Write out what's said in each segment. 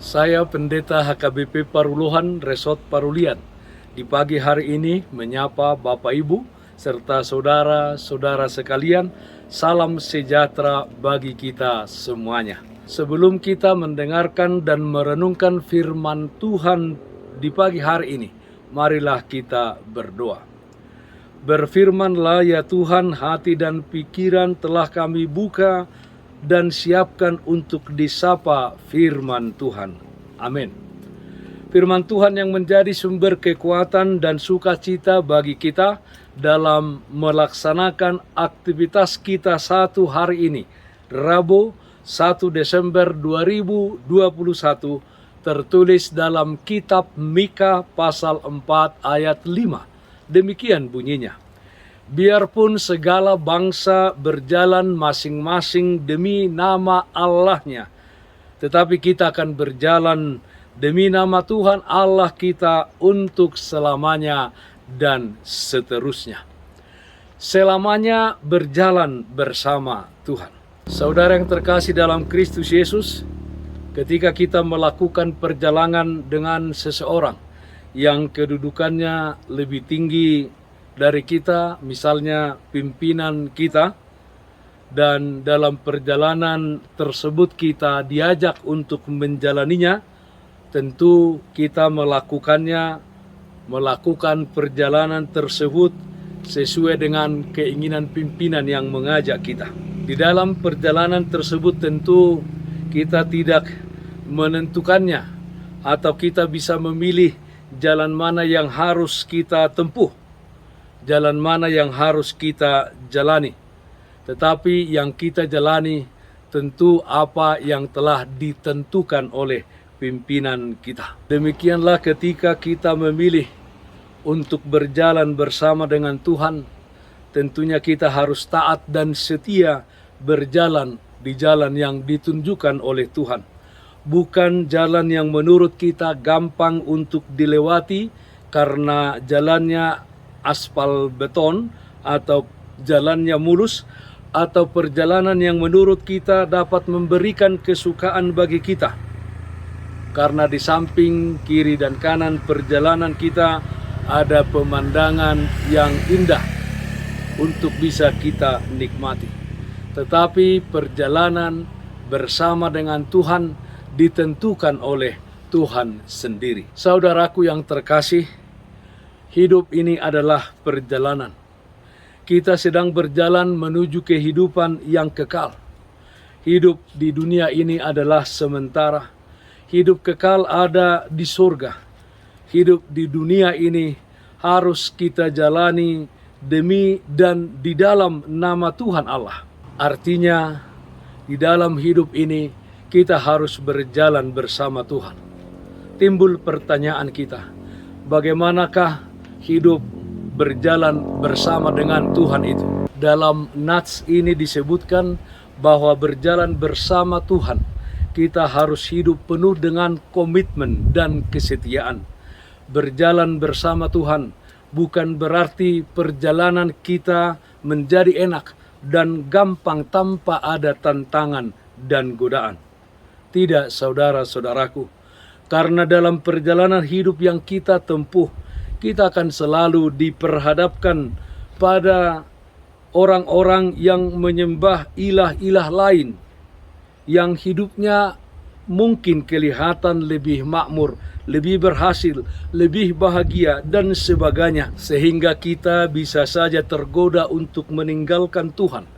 Saya Pendeta HKBP Paruluhan Resort Parulian. Di pagi hari ini menyapa Bapak Ibu serta saudara-saudara sekalian, salam sejahtera bagi kita semuanya. Sebelum kita mendengarkan dan merenungkan firman Tuhan di pagi hari ini, marilah kita berdoa. Berfirmanlah ya Tuhan, hati dan pikiran telah kami buka dan siapkan untuk disapa firman Tuhan. Amin. Firman Tuhan yang menjadi sumber kekuatan dan sukacita bagi kita dalam melaksanakan aktivitas kita satu hari ini, Rabu 1 Desember 2021, tertulis dalam kitab Mika pasal 4 ayat 5. Demikian bunyinya. Biarpun segala bangsa berjalan masing-masing demi nama Allahnya, tetapi kita akan berjalan demi nama Tuhan Allah kita untuk selamanya dan seterusnya. Selamanya berjalan bersama Tuhan. Saudara yang terkasih dalam Kristus Yesus, ketika kita melakukan perjalanan dengan seseorang yang kedudukannya lebih tinggi dari kita, misalnya pimpinan kita, dan dalam perjalanan tersebut kita diajak untuk menjalaninya, tentu kita melakukan perjalanan tersebut sesuai dengan keinginan pimpinan yang mengajak kita. Di dalam perjalanan tersebut tentu kita tidak menentukannya, atau kita bisa memilih jalan mana yang harus kita tempuh, jalan mana yang harus kita jalani. Tetapi yang kita jalani tentu apa yang telah ditentukan oleh pimpinan kita. Demikianlah ketika kita memilih untuk berjalan bersama dengan Tuhan, tentunya kita harus taat dan setia berjalan di jalan yang ditunjukkan oleh Tuhan. Bukan jalan yang menurut kita gampang untuk dilewati karena jalannya aspal beton atau jalannya mulus, atau perjalanan yang menurut kita dapat memberikan kesukaan bagi kita. Karena di samping kiri dan kanan perjalanan kita ada pemandangan yang indah untuk bisa kita nikmati. Tetapi perjalanan bersama dengan Tuhan ditentukan oleh Tuhan sendiri. Saudaraku yang terkasih, hidup ini adalah perjalanan. Kita sedang berjalan menuju kehidupan yang kekal. Hidup di dunia ini adalah sementara. Hidup kekal ada di surga. Hidup di dunia ini harus kita jalani demi dan di dalam nama Tuhan Allah. Artinya, di dalam hidup ini kita harus berjalan bersama Tuhan. Timbul pertanyaan kita, bagaimanakah hidup berjalan bersama dengan Tuhan itu? Dalam nats ini disebutkan bahwa berjalan bersama Tuhan, kita harus hidup penuh dengan komitmen dan kesetiaan. Berjalan bersama Tuhan bukan berarti perjalanan kita menjadi enak dan gampang tanpa ada tantangan dan godaan. Tidak, saudara-saudaraku, karena dalam perjalanan hidup yang kita tempuh, kita akan selalu diperhadapkan pada orang-orang yang menyembah ilah-ilah lain, yang hidupnya mungkin kelihatan lebih makmur, lebih berhasil, lebih bahagia, dan sebagainya. Sehingga kita bisa saja tergoda untuk meninggalkan Tuhan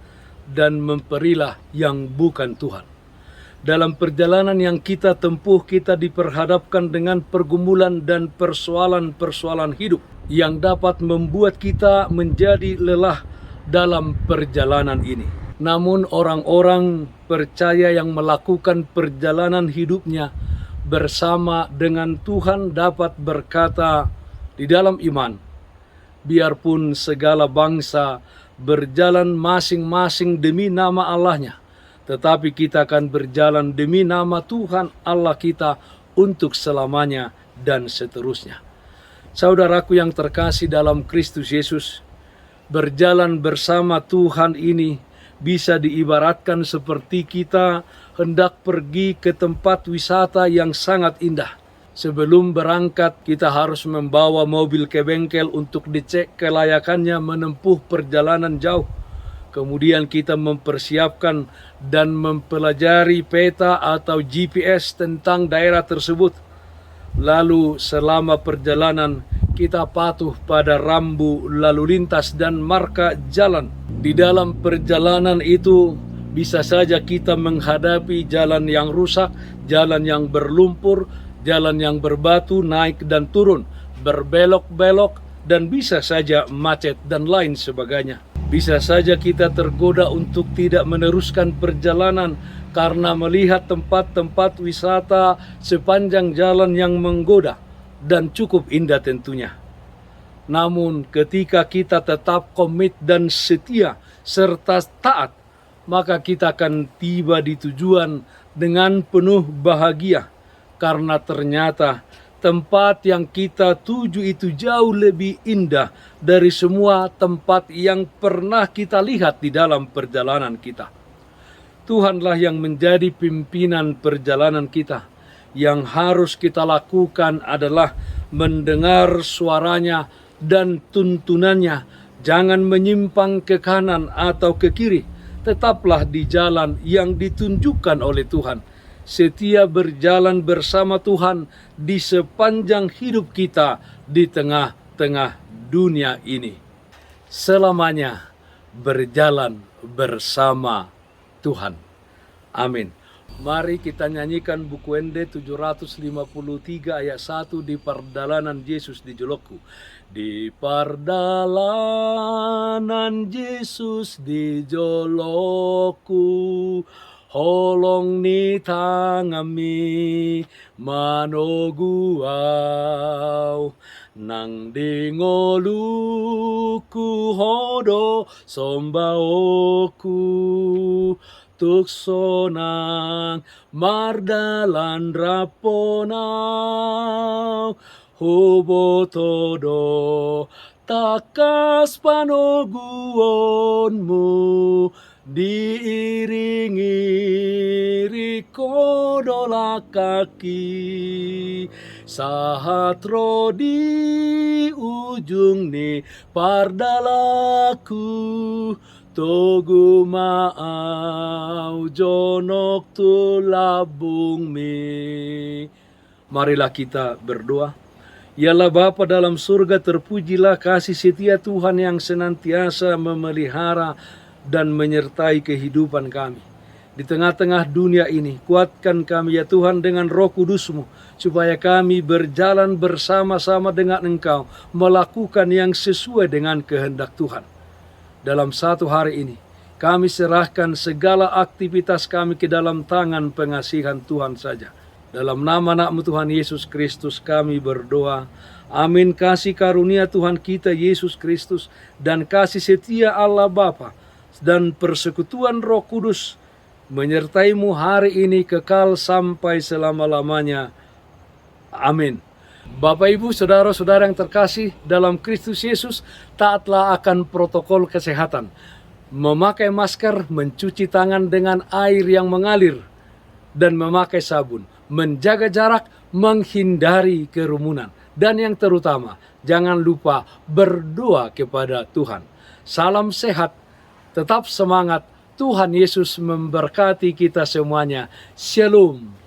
dan memperilah yang bukan Tuhan. Dalam perjalanan yang kita tempuh, kita diperhadapkan dengan pergumulan dan persoalan-persoalan hidup yang dapat membuat kita menjadi lelah dalam perjalanan ini. Namun orang-orang percaya yang melakukan perjalanan hidupnya bersama dengan Tuhan dapat berkata di dalam iman, biarpun segala bangsa berjalan masing-masing demi nama Allahnya, tetapi kita akan berjalan demi nama Tuhan Allah kita untuk selamanya dan seterusnya. Saudaraku yang terkasih dalam Kristus Yesus, berjalan bersama Tuhan ini bisa diibaratkan seperti kita hendak pergi ke tempat wisata yang sangat indah. Sebelum berangkat, kita harus membawa mobil ke bengkel untuk dicek kelayakannya menempuh perjalanan jauh. Kemudian kita mempersiapkan dan mempelajari peta atau GPS tentang daerah tersebut. Lalu selama perjalanan kita patuh pada rambu lalu lintas dan marka jalan. Di dalam perjalanan itu bisa saja kita menghadapi jalan yang rusak, jalan yang berlumpur, jalan yang berbatu, naik dan turun, berbelok-belok, dan bisa saja macet dan lain sebagainya. Bisa saja kita tergoda untuk tidak meneruskan perjalanan karena melihat tempat-tempat wisata sepanjang jalan yang menggoda dan cukup indah tentunya. Namun ketika kita tetap komit dan setia serta taat, maka kita akan tiba di tujuan dengan penuh bahagia. Karena ternyata tempat yang kita tuju itu jauh lebih indah dari semua tempat yang pernah kita lihat di dalam perjalanan kita. Tuhanlah yang menjadi pimpinan perjalanan kita. Yang harus kita lakukan adalah mendengar suaranya dan tuntunannya. Jangan menyimpang ke kanan atau ke kiri. Tetaplah di jalan yang ditunjukkan oleh Tuhan. Setia berjalan bersama Tuhan di sepanjang hidup kita di tengah-tengah dunia ini. Selamanya berjalan bersama Tuhan. Amin. Mari kita nyanyikan buku Ende 753 ayat 1 di Pardalanan Yesus di Jolokku. Di Pardalanan Yesus di Jolokku, holong ni tangami manoguaw, nang dingoluku hodo sombaoku, tukso nang mardalan raponaw, hubo todo takas panoguonmu, diiringi kodola kaki, sahatro di ujung ni pardalaku, togu maau jonok tulabung mi. Marilah kita berdoa. Yalah Bapa dalam surga, terpujilah kasih setia Tuhan yang senantiasa memelihara dan menyertai kehidupan kami. Di tengah-tengah dunia ini, kuatkan kami ya Tuhan dengan Roh Kudus-Mu, supaya kami berjalan bersama-sama dengan Engkau, melakukan yang sesuai dengan kehendak Tuhan. Dalam satu hari ini, kami serahkan segala aktivitas kami ke dalam tangan pengasihan Tuhan saja. Dalam nama anak-Mu Tuhan Yesus Kristus kami berdoa. Amin. Kasih karunia Tuhan kita Yesus Kristus dan kasih setia Allah Bapa dan persekutuan Roh Kudus menyertai-Mu hari ini kekal sampai selama-lamanya. Amin. Bapak Ibu, saudara-saudara yang terkasih dalam Kristus Yesus, taatlah akan protokol kesehatan. Memakai masker, mencuci tangan dengan air yang mengalir, dan memakai sabun. Menjaga jarak, menghindari kerumunan. Dan yang terutama, jangan lupa berdoa kepada Tuhan. Salam sehat, tetap semangat. Tuhan Yesus memberkati kita semuanya. Shalom.